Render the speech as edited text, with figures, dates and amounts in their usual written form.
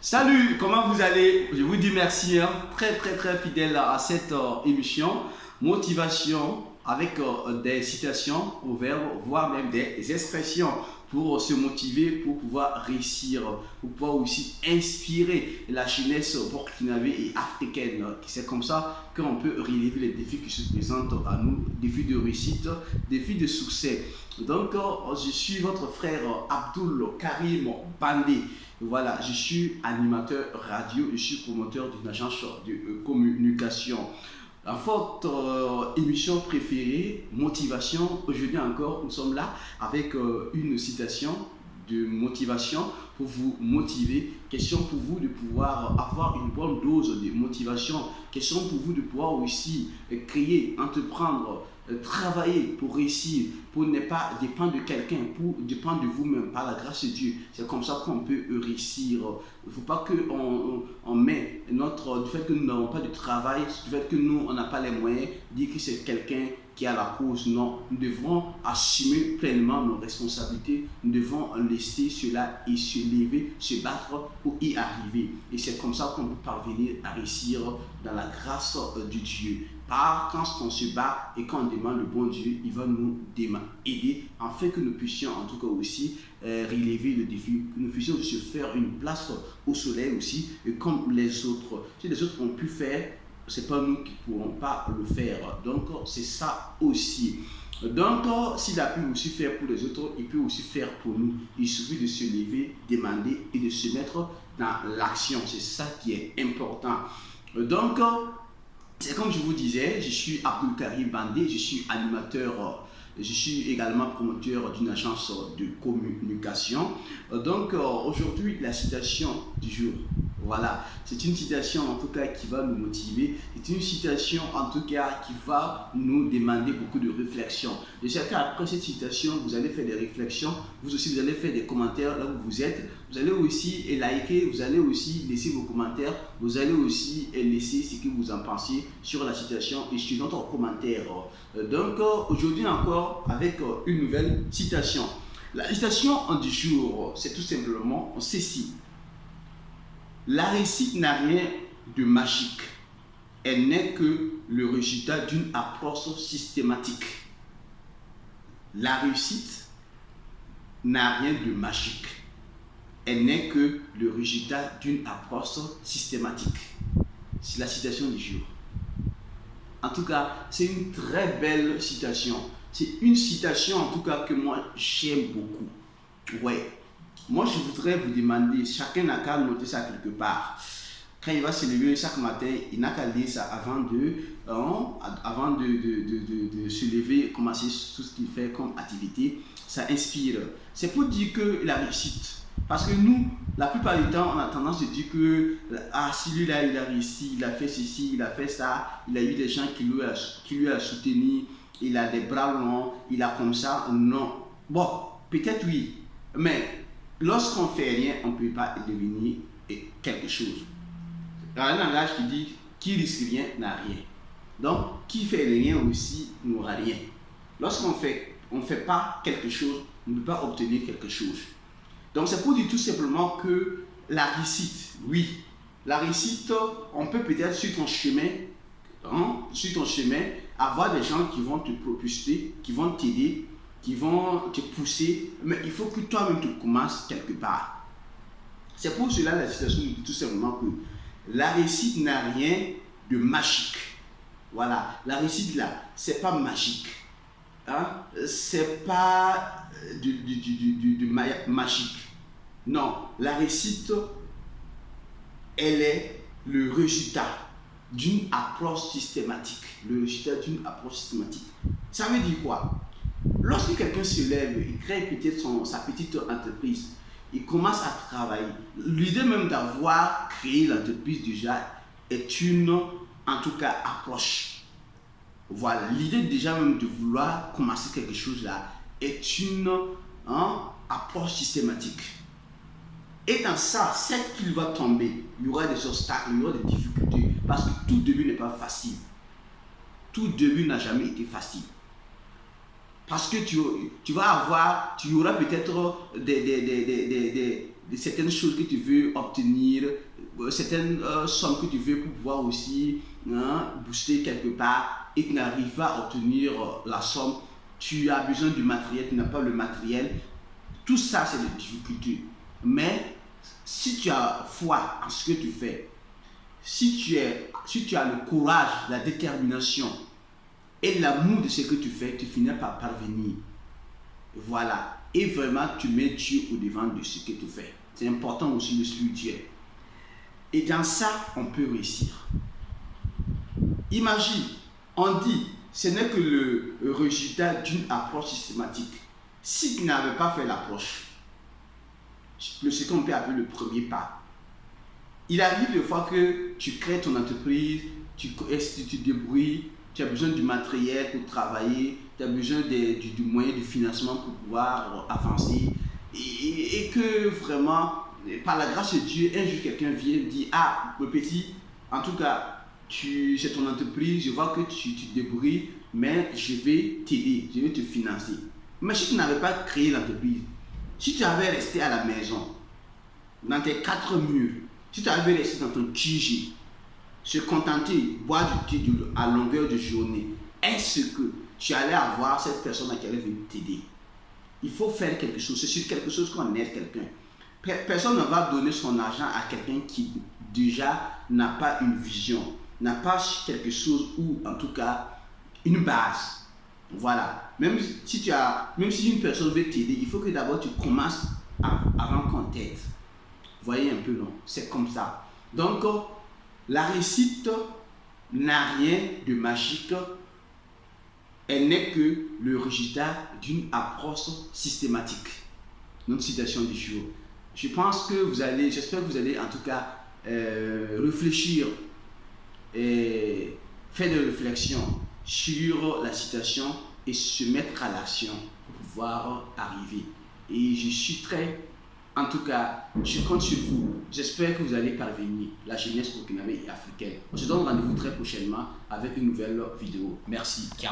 Salut, comment vous allez? Je vous dis merci, hein, très fidèle à cette émission. Motivation avec des citations au verbe, voire même des expressions pour se motiver, pour pouvoir réussir, pour pouvoir aussi inspirer la jeunesse burkinabé et africaine. C'est comme ça qu'on peut relever les défis qui se présentent à nous, défis de réussite, défis de succès. Donc, je suis votre frère Abdul Karim Bandé. Voilà, je suis animateur radio, je suis promoteur d'une agence de communication. Votre émission préférée, Motivation, aujourd'hui encore, nous sommes là avec une citation de motivation pour vous motiver. Question pour vous de pouvoir avoir une bonne dose de motivation. Question pour vous de pouvoir aussi créer, entreprendre, travailler pour réussir, pour ne pas dépendre de quelqu'un, pour dépendre de vous-même par la grâce de Dieu. C'est comme ça qu'on peut réussir. Il ne faut pas qu'on met du fait que nous n'avons pas de travail, du fait que nous, on n'a pas les moyens, dire que c'est quelqu'un qui a la cause. Non, nous devons assumer pleinement nos responsabilités. Nous devons laisser cela et se lever, se battre pour y arriver. Et c'est comme ça qu'on peut parvenir à réussir dans la grâce de Dieu. Quand on se bat et quand on demande le bon Dieu, il va nous aider afin que nous puissions en tout cas aussi relever le défi, que nous puissions se faire une place au soleil aussi, et comme les autres. Si les autres ont pu faire, c'est pas nous qui ne pourrons pas le faire. Donc c'est ça aussi. Donc s'il a pu aussi faire pour les autres, il peut aussi faire pour nous. Il suffit de se lever, demander et de se mettre dans l'action. C'est ça qui est important. Donc c'est comme je vous disais, je suis Abdul Karim Bandé, je suis animateur, je suis également promoteur d'une agence de communication. Donc aujourd'hui, la citation du jour. Voilà, c'est une citation en tout cas qui va nous motiver, c'est une citation en tout cas qui va nous demander beaucoup de réflexion. Je sais qu'après cette citation, vous allez faire des réflexions, vous aussi vous allez faire des commentaires là où vous êtes, vous allez aussi liker, vous allez aussi laisser vos commentaires, vous allez aussi laisser ce que vous en pensez sur la citation et sur notre commentaire. Donc aujourd'hui encore avec une nouvelle citation. La citation du jour, c'est tout simplement ceci. La réussite n'a rien de magique. Elle n'est que le résultat d'une approche systématique. La réussite n'a rien de magique. Elle n'est que le résultat d'une approche systématique. C'est la citation du jour. En tout cas, c'est une très belle citation. C'est une citation en tout cas que moi j'aime beaucoup. Ouais. Moi, je voudrais vous demander, chacun n'a qu'à noter ça quelque part. Quand il va se lever chaque matin, il n'a qu'à lire ça avant de se lever, commencer tout ce qu'il fait comme activité. Ça inspire. C'est pour dire que la réussite. Parce que nous, la plupart du temps, on a tendance à dire que celui-là, il a réussi, il a fait ceci, il a fait ça, il a eu des gens qui lui a soutenu, il a des bras longs, il a comme ça. Non. Bon, peut-être oui, mais lorsqu'on ne fait rien, on ne peut pas devenir quelque chose. Il y a un langage qui dit qui risque rien n'a rien. Donc, qui fait rien aussi n'aura rien. Lorsqu'on on ne fait pas quelque chose, on ne peut pas obtenir quelque chose. Donc, c'est pour dire tout simplement que la réussite, oui, la réussite, on peut peut-être sur ton chemin, avoir des gens qui vont te propulser, qui vont t'aider, qui vont te pousser, mais il faut que toi-même tu commences quelque part. C'est pour cela la citation dit tout simplement que la réussite n'a rien de magique. Voilà, la réussite là, c'est pas magique. Hein? C'est pas magique. Non, la réussite, elle est le résultat d'une approche systématique. Le résultat d'une approche systématique. Ça veut dire quoi? Lorsque quelqu'un se lève, il crée peut-être sa petite entreprise, il commence à travailler. L'idée même d'avoir créé l'entreprise déjà est une, en tout cas, approche. Voilà, l'idée déjà même de vouloir commencer quelque chose là est une approche systématique. Et dans ça, certes qu'il va tomber, il y aura des obstacles, il y aura des difficultés, parce que tout début n'est pas facile. Tout début n'a jamais été facile. Parce que tu auras peut-être certaines choses que tu veux obtenir, certaines sommes que tu veux pour pouvoir aussi booster quelque part et tu n'arrives pas à obtenir la somme, tu as besoin du matériel, tu n'as pas le matériel, tout ça c'est des difficultés. Mais si tu as foi en ce que tu fais, si tu as le courage, la détermination et l'amour de ce que tu fais, tu finis par parvenir. Voilà. Et vraiment, tu mets Dieu au devant de ce que tu fais. C'est important aussi de suivre Dieu. Et dans ça, on peut réussir. Imagine, on dit, ce n'est que le résultat d'une approche systématique. Si tu n'avais pas fait l'approche, ce qu'on peut appeler le premier pas, il arrive des fois que tu crées ton entreprise, tu te débrouilles, tu as besoin du matériel pour travailler, tu as besoin du moyen de financement pour pouvoir avancer et que vraiment, par la grâce de Dieu, un jour quelqu'un vient et dit « Ah, mon petit, en tout cas, c'est ton entreprise, je vois que tu te débrouilles, mais je vais t'aider, je vais te financer. » Mais si tu n'avais pas créé l'entreprise, si tu avais resté à la maison, dans tes 4 murs, si tu avais resté dans ton QG, se contenter, boire du thé à longueur de journée, est-ce que tu allais avoir cette personne qui allait venir t'aider? Il faut faire quelque chose. C'est sur quelque chose qu'on aide quelqu'un. Personne ne va donner son argent à quelqu'un qui déjà n'a pas une vision, n'a pas quelque chose ou en tout cas une base. Voilà. Même si une personne veut t'aider, il faut que d'abord tu commences avant qu'on t'aide. Vous voyez un peu, non? C'est comme ça. Donc, la réussite n'a rien de magique. Elle n'est que le résultat d'une approche systématique. Notre citation du jour. Je pense que j'espère que vous allez en tout cas réfléchir et faire des réflexions sur la citation et se mettre à l'action pour pouvoir arriver. Et je suis en tout cas, je compte sur vous. J'espère que vous allez parvenir, la jeunesse burkinabé et africaine. On se donne rendez-vous très prochainement avec une nouvelle vidéo. Merci.